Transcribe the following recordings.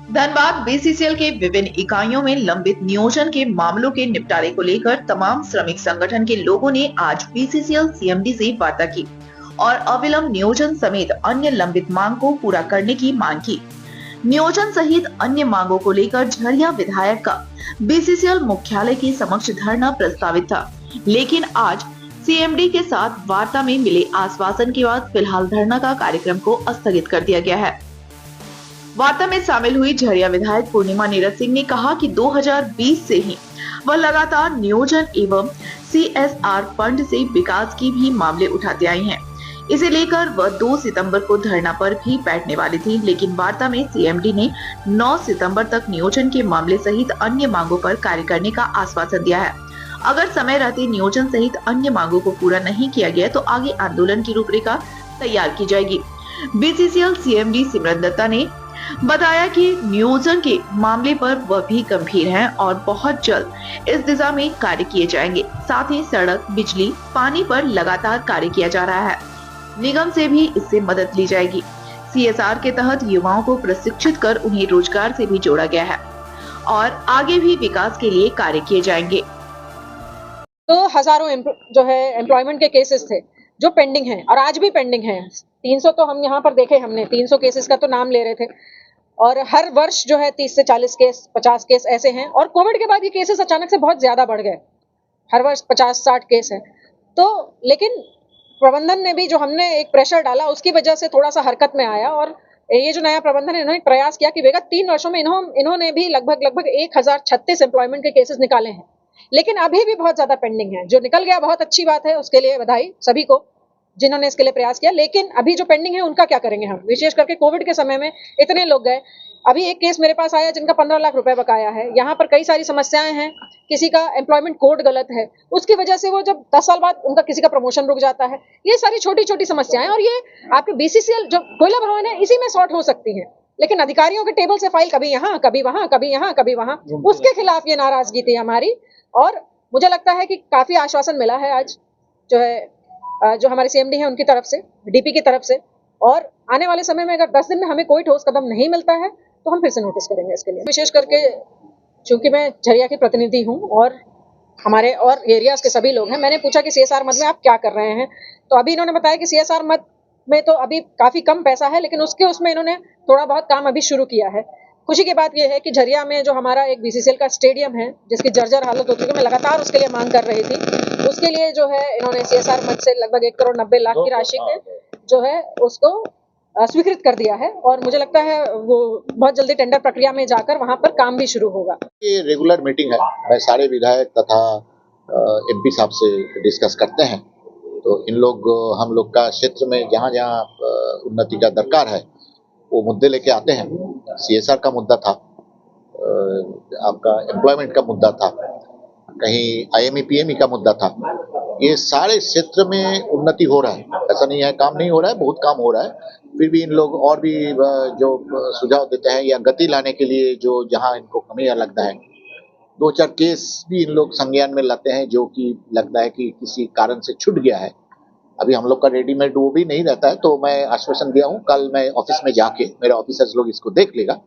Dhanbad BCCL के विभिन्न इकाइयों में लंबित नियोजन के मामलों के निपटारे को लेकर तमाम श्रमिक संगठन के लोगों ने आज बीसीसीएल सीएमडी से वार्ता की और अविलंब नियोजन समेत अन्य लंबित मांग को पूरा करने की मांग की। नियोजन सहित अन्य मांगों को लेकर झरिया विधायक का बीसीसीएल मुख्यालय के समक्ष धरना प्रस्तावित था, लेकिन आज सीएमडी के साथ वार्ता में मिले आश्वासन के बाद फिलहाल धरना का कार्यक्रम को स्थगित कर दिया गया है। वार्ता में शामिल हुई झरिया विधायक पूर्णिमा नीरज सिंह ने कहा कि 2020 से ही वह लगातार नियोजन एवं सीएसआर फंड से विकास की भी मामले उठाते आई हैं। इसे लेकर वह 2 सितंबर को धरना पर भी बैठने वाली थी, लेकिन वार्ता में सीएमडी ने 9 सितंबर तक नियोजन के मामले सहित अन्य मांगों पर कार्य करने का आश्वासन दिया है। अगर समय रहते नियोजन सहित अन्य मांगों को पूरा नहीं किया गया तो आगे आंदोलन की रूपरेखा तैयार की जाएगी। बीसीसीएल सीएमडी सिमरन दत्ता ने बताया कि नियोजन के मामले पर वह भी गंभीर हैं और बहुत जल्द इस दिशा में कार्य किए जाएंगे। साथ ही सड़क, बिजली, पानी पर लगातार कार्य किया जा रहा है। निगम से भी इससे मदद ली जाएगी। सीएसआर के तहत युवाओं को प्रशिक्षित कर उन्हें रोजगार से भी जोड़ा गया है और आगे भी विकास के लिए कार्य किए जाएंगे। तो हजारों जो है एम्प्लॉयमेंट के केसेस थे जो पेंडिंग हैं और आज भी पेंडिंग हैं। 300 तो हम यहाँ पर देखे, हमने 300 केसेस का तो नाम ले रहे थे और हर वर्ष जो है 30 से 40 केस, 50 केस ऐसे हैं और कोविड के बाद ये केसेस अचानक से बहुत ज्यादा बढ़ गए। हर वर्ष 50-60 केस हैं। तो लेकिन प्रबंधन ने भी जो हमने एक प्रेशर डाला उसकी वजह से थोड़ा सा हरकत में आया और ये जो नया प्रबंधन है इन्होंने प्रयास किया कि विगत 3 वर्षों में इन्होंने भी लगभग 1036 एम्प्लॉयमेंट के केसेस निकाले हैं, लेकिन अभी भी बहुत ज्यादा पेंडिंग है। जो निकल गया बहुत अच्छी बात है, उसके लिए बधाई सभी को जिन्होंने इसके लिए प्रयास किया, लेकिन अभी जो पेंडिंग है उनका क्या करेंगे हम? विशेष करके कोविड के समय में इतने लोग गए। अभी एक केस मेरे पास आया जिनका 15 लाख रुपए बकाया है। यहाँ पर कई सारी समस्याएं हैं। किसी का एम्प्लॉयमेंट कोड गलत है, उसकी वजह से वो जब 10 साल बाद उनका किसी का प्रमोशन रुक जाता है। ये सारी छोटी छोटी समस्याएं और ये आपके बीसीसीएल जो कोयला भवन है इसी में सॉर्ट हो सकती है, लेकिन अधिकारियों के टेबल से फाइल कभी यहाँ, कभी वहां, कभी यहाँ, कभी वहां, उसके खिलाफ ये नाराजगी थी हमारी। और मुझे लगता है कि काफी आश्वासन मिला है आज जो है जो हमारे सीएमडी है उनकी तरफ से, डीपी की तरफ से, और आने वाले समय में अगर 10 दिन में हमें कोई ठोस कदम नहीं मिलता है तो हम फिर से नोटिस करेंगे इसके लिए। विशेष करके चूंकि मैं झरिया की प्रतिनिधि हूँ और हमारे और एरियाज के सभी लोग हैं, मैंने पूछा कि सीएसआर मद में आप क्या कर रहे हैं, तो अभी इन्होंने बताया कि सीएसआर मद में तो अभी काफी कम पैसा है, लेकिन उसमें इन्होंने थोड़ा बहुत काम अभी शुरू किया है। खुशी की बात यह है कि झरिया में जो हमारा एक बीसीसीएल का स्टेडियम है जिसकी जर्जर हालत हो चुकी है, मैं लगातार उसके लिए मांग कर रही थी, उसके लिए जो है इन्होंने सीएसआर मद से लगभग 1 करोड़ 90 लाख की राशि के जो है उसको स्वीकृत कर दिया है और मुझे लगता है वो बहुत जल्दी टेंडर प्रक्रिया में जाकर वहां पर काम भी शुरू होगा। ये रेगुलर मीटिंग है, मैं सारे विधायक तथा एमपी साहब से डिस्कस करते हैं। तो हम लोग का क्षेत्र में जहाँ जहाँ उन्नति का दरकार है वो मुद्दे लेके आते हैं। सीएसआर का मुद्दा था, आपका एम्प्लॉयमेंट का मुद्दा था, कहीं आईएमई पीएमई का मुद्दा था। ये सारे क्षेत्र में उन्नति हो रहा है, ऐसा नहीं है काम नहीं हो रहा है, बहुत काम हो रहा है। फिर भी इन लोग और भी जो सुझाव देते हैं या गति लाने के लिए जो जहां इनको कमियां लगता है, 2-4 केस भी इन लोग संज्ञान में लाते हैं जो कि लगता है कि किसी कारण से छूट गया है। अभी हम लोग का रेडीमेड वो भी नहीं रहता है, तो मैं आश्वासन दिया हूँ, कल मैं ऑफिस में जाके मेरे ऑफिसर्स लोग इसको देख लेगा,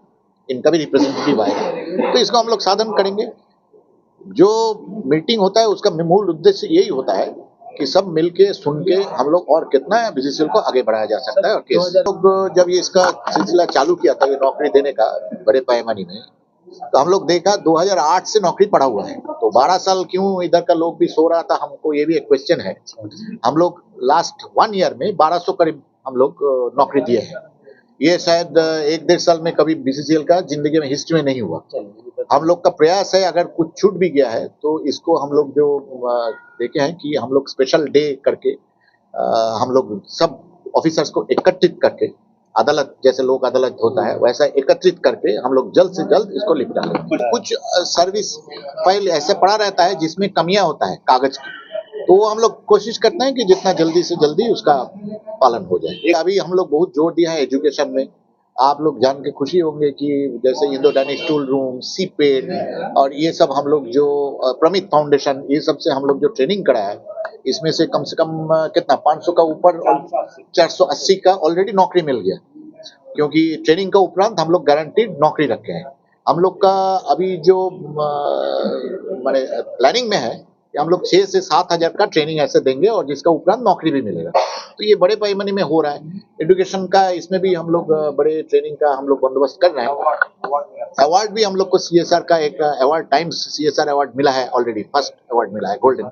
इनका भी रिप्रेजेंटेटिव आएगा, तो इसको हम लोग साधन करेंगे। जो मीटिंग होता है उसका मूल उद्देश्य यही होता है कि सब मिलके सुन के हम लोग और कितना बीसीसीएल को आगे बढ़ाया जा सकता है। और केस लोग जब ये इसका सिलसिला चालू किया था ये नौकरी देने का बड़े पैमाने में, तो हम लोग देखा 2008 से नौकरी पड़ा हुआ है, तो 12 साल क्यों इधर का लोग भी सो रहा था, हमको ये भी एक क्वेश्चन है। हम लोग लास्ट 1 ईयर में 1200 करीब हम लोग नौकरी दिए हैं। ये शायद 1-1.5 साल में कभी बीसीसीएल का जिंदगी में हिस्ट्री में नहीं हुआ। हम लोग का प्रयास है, अगर कुछ छूट भी गया है तो इसको हम लोग जो देखे हैं कि हम लोग स्पेशल डे करके हम लोग सब ऑफिसर्स को एकत्रित करके, अदालत जैसे लोक अदालत होता है वैसा एकत्रित करके हम लोग जल्द से जल्द इसको निपटा लें। कुछ सर्विस फाइल ऐसे पड़ा रहता है जिसमें कमियां होता है कागज की, तो वो हम लोग कोशिश करते हैं कि जितना जल्दी से जल्दी उसका पालन हो जाए। अभी हम लोग बहुत जोर दिया है एजुकेशन में। आप लोग जान के खुशी होंगे कि जैसे इंडोडायनिक टूल रूम, सीपेड और ये सब हम लोग जो प्रमित फाउंडेशन, ये सब से हम लोग जो ट्रेनिंग कराया है, इसमें से कम कितना 500 का ऊपर और 480 का ऑलरेडी नौकरी मिल गया। क्योंकि ट्रेनिंग का उपरांत हम लोग गारंटीड नौकरी रखे हैं। हम लोग का अभी जो माने प्लानिंग में है कि हम लोग 6 से 7 हज़ार का ट्रेनिंग ऐसे देंगे और जिसका उपरांत नौकरी भी मिलेगा। तो ये बड़े पैमाने में हो रहा है। एजुकेशन का इसमें भी हम लोग बड़े ट्रेनिंग का हम लोग बंदोबस्त कर रहे हैं। अवार्ड भी हम लोग को सीएसआर का एक अवार्ड टाइम्स सीएसआर अवार्ड मिला है ऑलरेडी, फर्स्ट अवार्ड मिला है गोल्डन।